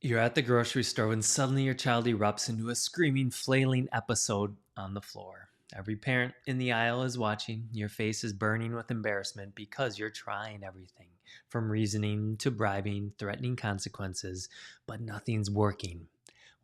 You're at the grocery store when suddenly your child erupts into a screaming, flailing episode on the floor. Every parent in the aisle is watching. Your face is burning with embarrassment because you're trying everything from reasoning to bribing, threatening consequences, but nothing's working.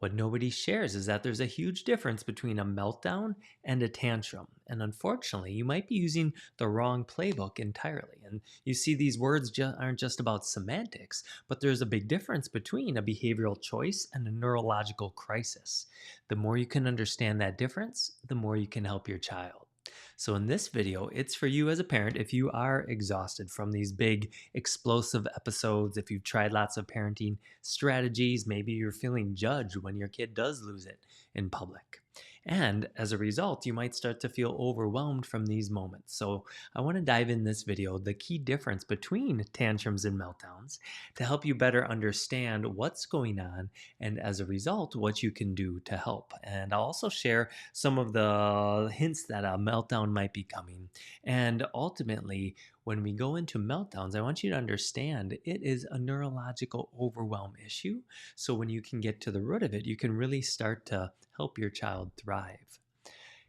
What nobody shares is that there's a huge difference between a meltdown and a tantrum. And unfortunately, you might be using the wrong playbook entirely. And you see, these words aren't just about semantics, but there's a big difference between a behavioral choice and a neurological crisis. The more you can understand that difference, the more you can help your child. So, in this video, it's for you as a parent if you are exhausted from these big explosive episodes, if you've tried lots of parenting strategies, maybe you're feeling judged when your kid does lose it in public. And as a result, you might start to feel overwhelmed from these moments. So, I want to dive in this video the key difference between tantrums and meltdowns to help you better understand what's going on and as a result, what you can do to help. And I'll also share some of the hints that a meltdown might be coming. And ultimately, when we go into meltdowns, I want you to understand it is a neurological overwhelm issue. So when you can get to the root of it, you can really start to help your child thrive.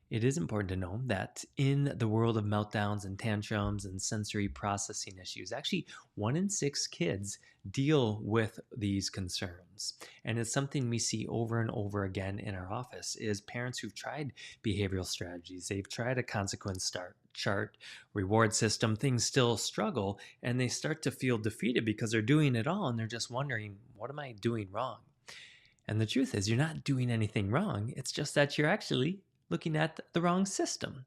It is important to know that in the world of meltdowns and tantrums and sensory processing issues, actually 1 in 6 kids deal with these concerns. And it's something we see over and over again in our office is parents who've tried behavioral strategies. They've tried a consequence start chart, reward system, things still struggle, and they start to feel defeated because they're doing it all and they're just wondering, what am I doing wrong? And the truth is, you're not doing anything wrong. It's just that you're actually looking at the wrong system.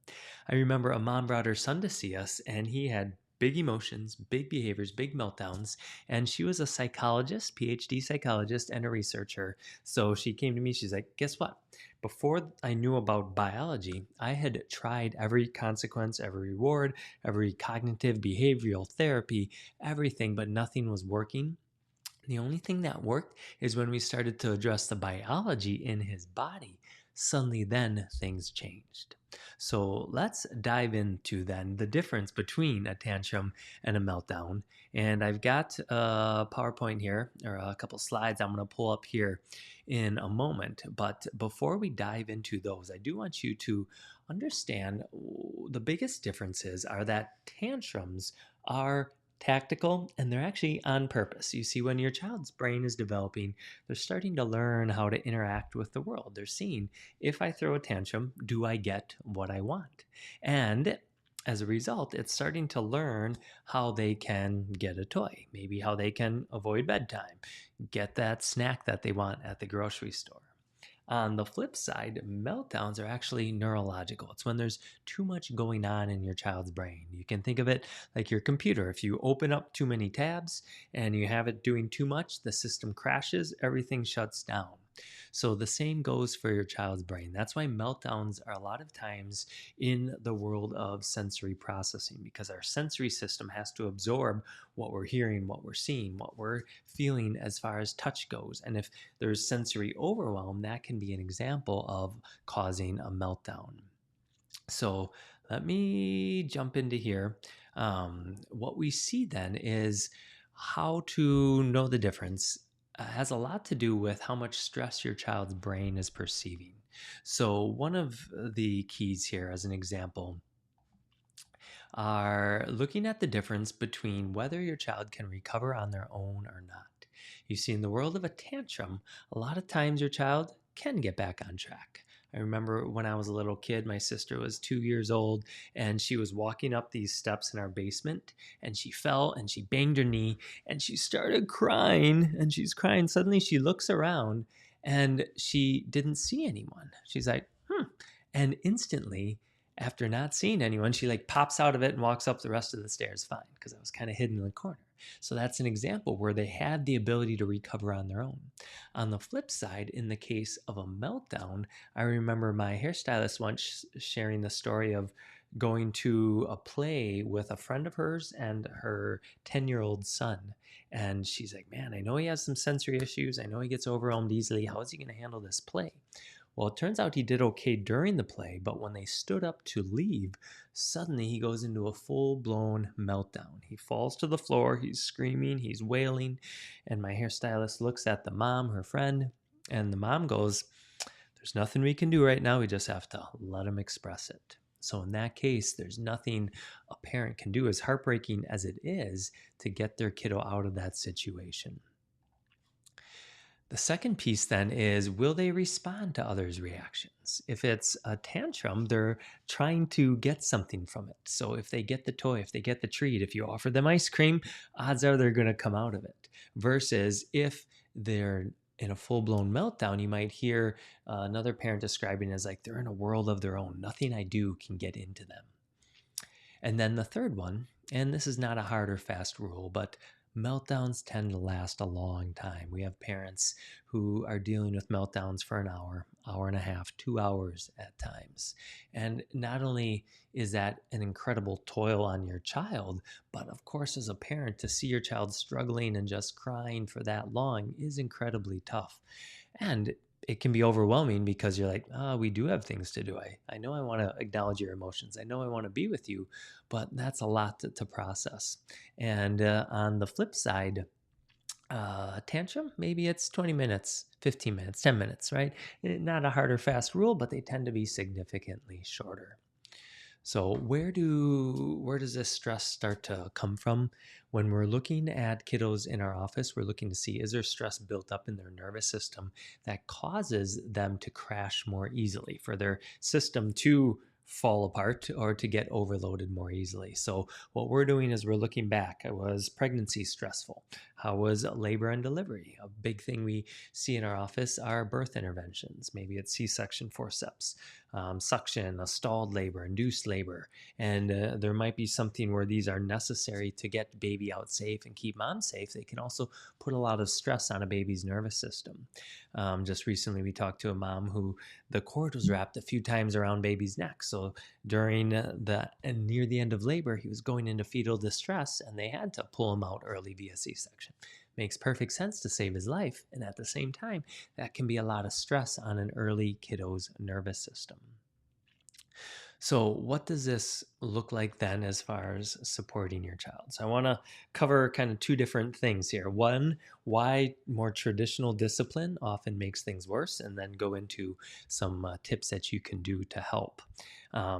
I remember a mom brought her son to see us, and he had big emotions, big behaviors, big meltdowns. And she was a psychologist, PhD psychologist, and a researcher. So she came to me, she's like, guess what? Before I knew about biology, I had tried every consequence, every reward, every cognitive behavioral therapy, everything, but nothing was working. The only thing that worked is when we started to address the biology in his body. Suddenly, then things changed. So let's dive into then the difference between a tantrum and a meltdown. And I've got a PowerPoint here, or a couple slides I'm going to pull up here in a moment. But before we dive into those, I do want you to understand the biggest differences are that tantrums are tactical and they're actually on purpose. You see, when your child's brain is developing, they're starting to learn how to interact with the world. They're seeing, if I throw a tantrum, do I get what I want? And as a result, it's starting to learn how they can get a toy, maybe how they can avoid bedtime, get that snack that they want at the grocery store. On the flip side, meltdowns are actually neurological. It's when there's too much going on in your child's brain. You can think of it like your computer. If you open up too many tabs and you have it doing too much, the system crashes, everything shuts down. So the same goes for your child's brain. That's why meltdowns are a lot of times in the world of sensory processing because our sensory system has to absorb what we're hearing, what we're seeing, what we're feeling as far as touch goes. And if there's sensory overwhelm, that can be an example of causing a meltdown. So let me jump into here. What we see then is how to know the difference has a lot to do with how much stress your child's brain is perceiving. So, one of the keys here, as an example, are looking at the difference between whether your child can recover on their own or not. You see, in the world of a tantrum, a lot of times your child can get back on track. I remember when I was a little kid, my sister was 2 years old and she was walking up these steps in our basement and she fell and she banged her knee and she started crying and she's crying. Suddenly she looks around and she didn't see anyone. She's like, and instantly after not seeing anyone, she like pops out of it and walks up the rest of the stairs fine because I was kind of hidden in the corner. So that's an example where they had the ability to recover on their own. On the flip side, in the case of a meltdown, I remember my hairstylist once sharing the story of going to a play with a friend of hers and her 10-year-old son. And she's like, man, I know he has some sensory issues. I know he gets overwhelmed easily. How is he going to handle this play? Well, it turns out he did okay during the play, but when they stood up to leave, suddenly he goes into a full blown meltdown. He falls to the floor, he's screaming, he's wailing, and my hairstylist looks at the mom, her friend, and the mom goes, "There's nothing we can do right now. We just have to let him express it." So, in that case, there's nothing a parent can do, as heartbreaking as it is, to get their kiddo out of that situation. The second piece then is, will they respond to others' reactions? If it's a tantrum, they're trying to get something from it. So if they get the toy, if they get the treat, if you offer them ice cream, odds are they're going to come out of it. Versus if they're in a full blown meltdown, you might hear another parent describing it as like they're in a world of their own. Nothing I do can get into them. And then the third one, and this is not a hard or fast rule, but meltdowns tend to last a long time. We have parents who are dealing with meltdowns for an hour, hour and a half, 2 hours at times. And not only is that an incredible toil on your child, but of course, as a parent, to see your child struggling and just crying for that long is incredibly tough. And it can be overwhelming because you're like, oh, we do have things to do. I know I want to acknowledge your emotions. I know I want to be with you, but that's a lot to process. And on the flip side, tantrum, maybe it's 20 minutes, 15 minutes, 10 minutes, right? Not a hard or fast rule, but they tend to be significantly shorter. So where does this stress start to come from? When we're looking at kiddos in our office, we're looking to see, is there stress built up in their nervous system that causes them to crash more easily, for their system to fall apart or to get overloaded more easily. So what we're doing is we're looking back. Was pregnancy stressful? How was labor and delivery? A big thing we see in our office are birth interventions. Maybe it's C-section, forceps, suction, a stalled labor, induced labor. And there might be something where these are necessary to get baby out safe and keep mom safe. They can also put a lot of stress on a baby's nervous system. Just recently, we talked to a mom who the cord was wrapped a few times around baby's neck. So during near the end of labor, he was going into fetal distress, and they had to pull him out early via C-section. Makes perfect sense to save his life, and at the same time, that can be a lot of stress on an early kiddo's nervous system. So, what does this look like then as far as supporting your child? So, I want to cover kind of two different things here. One, why more traditional discipline often makes things worse, and then go into some tips that you can do to help.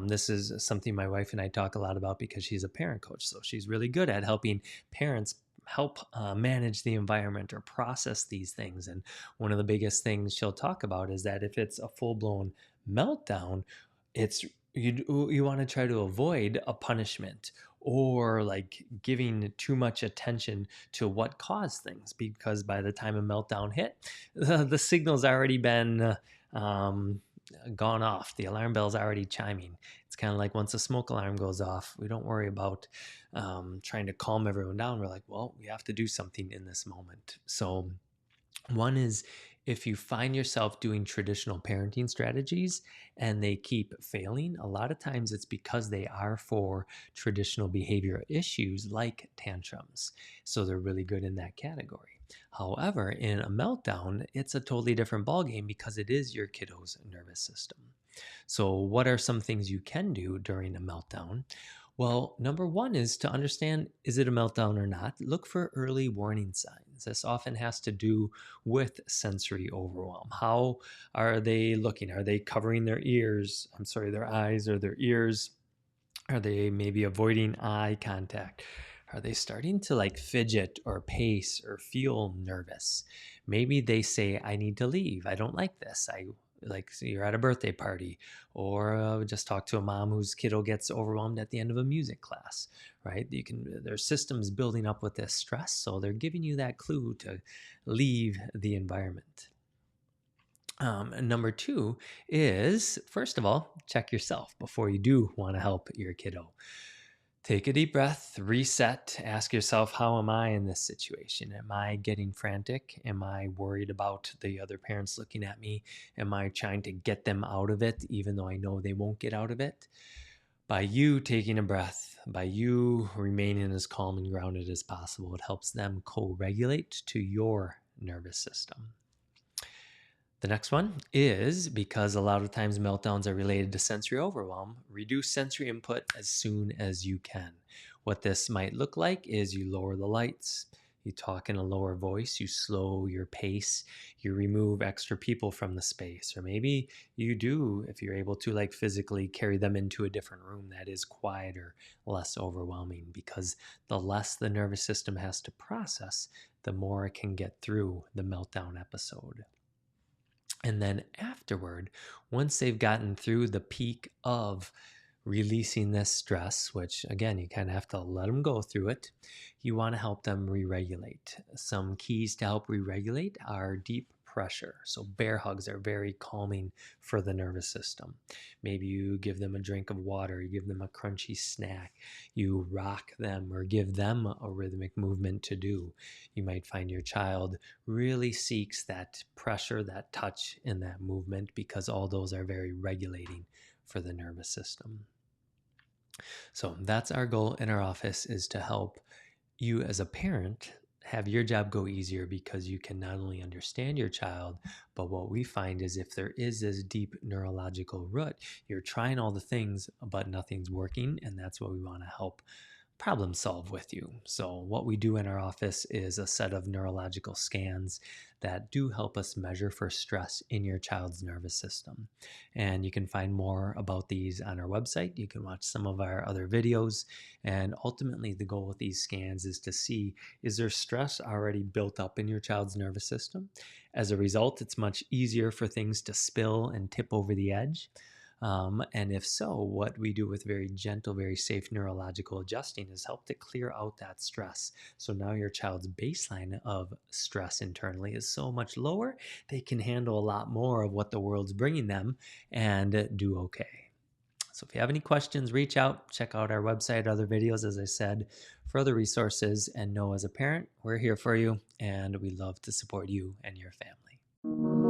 This is something my wife and I talk a lot about because she's a parent coach. So, she's really good at helping parents help manage the environment or process these things. And one of the biggest things she'll talk about is that if it's a full blown meltdown, it's you want to try to avoid a punishment or like giving too much attention to what caused things, because by the time a meltdown hit, the signal's already been gone off. The alarm bell's already chiming. It's kind of like once a smoke alarm goes off, we don't worry about trying to calm everyone down. We're like, well, we have to do something in this moment. So one is, if you find yourself doing traditional parenting strategies and they keep failing, a lot of times it's because they are for traditional behavior issues like tantrums. So they're really good in that category. However, in a meltdown, it's a totally different ballgame because it is your kiddo's nervous system. So, what are some things you can do during a meltdown? Well, number one is to understand, is it a meltdown or not? Look for early warning signs. This often has to do with sensory overwhelm. How are they looking? Are they covering their their eyes or their ears? Are they maybe avoiding eye contact? Are they starting to like fidget or pace or feel nervous? Maybe they say, I need to leave. I don't like this. I like, so you're at a birthday party, or just talk to a mom whose kiddo gets overwhelmed at the end of a music class, right? Their system's building up with this stress, so they're giving you that clue to leave the environment. And number two is, first of all, check yourself before you do want to help your kiddo. Take a deep breath, reset, ask yourself, how am I in this situation? Am I getting frantic? Am I worried about the other parents looking at me? Am I trying to get them out of it, even though I know they won't get out of it? By you taking a breath, by you remaining as calm and grounded as possible, it helps them co-regulate to your nervous system. The next one is because a lot of times meltdowns are related to sensory overwhelm, reduce sensory input as soon as you can. What this might look like is you lower the lights, you talk in a lower voice, you slow your pace, you remove extra people from the space, or maybe you do, if you're able to, like physically carry them into a different room that is quieter, less overwhelming, because the less the nervous system has to process, the more it can get through the meltdown episode. And then afterward, once they've gotten through the peak of releasing this stress, which again, you kind of have to let them go through it, you want to help them re regulate. Some keys to help re regulate are deep pressure. So, bear hugs are very calming for the nervous system. Maybe you give them a drink of water, you give them a crunchy snack, you rock them or give them a rhythmic movement to do. You might find your child really seeks that pressure, that touch, and that movement because all those are very regulating for the nervous system. So that's our goal in our office, is to help you as a parent have your job go easier because you can not only understand your child, but what we find is if there is this deep neurological root, you're trying all the things, but nothing's working. And that's what we want to help problem solve with you. So, what we do in our office is a set of neurological scans that do help us measure for stress in your child's nervous system. And you can find more about these on our website. You can watch some of our other videos. And ultimately, the goal with these scans is to see, is there stress already built up in your child's nervous system? As a result, it's much easier for things to spill and tip over the edge. And if so, what we do with very gentle, very safe neurological adjusting is help to clear out that stress. So now your child's baseline of stress internally is so much lower, they can handle a lot more of what the world's bringing them and do okay. So if you have any questions, reach out, check out our website, other videos, as I said, for other resources. And know as a parent, we're here for you and we love to support you and your family.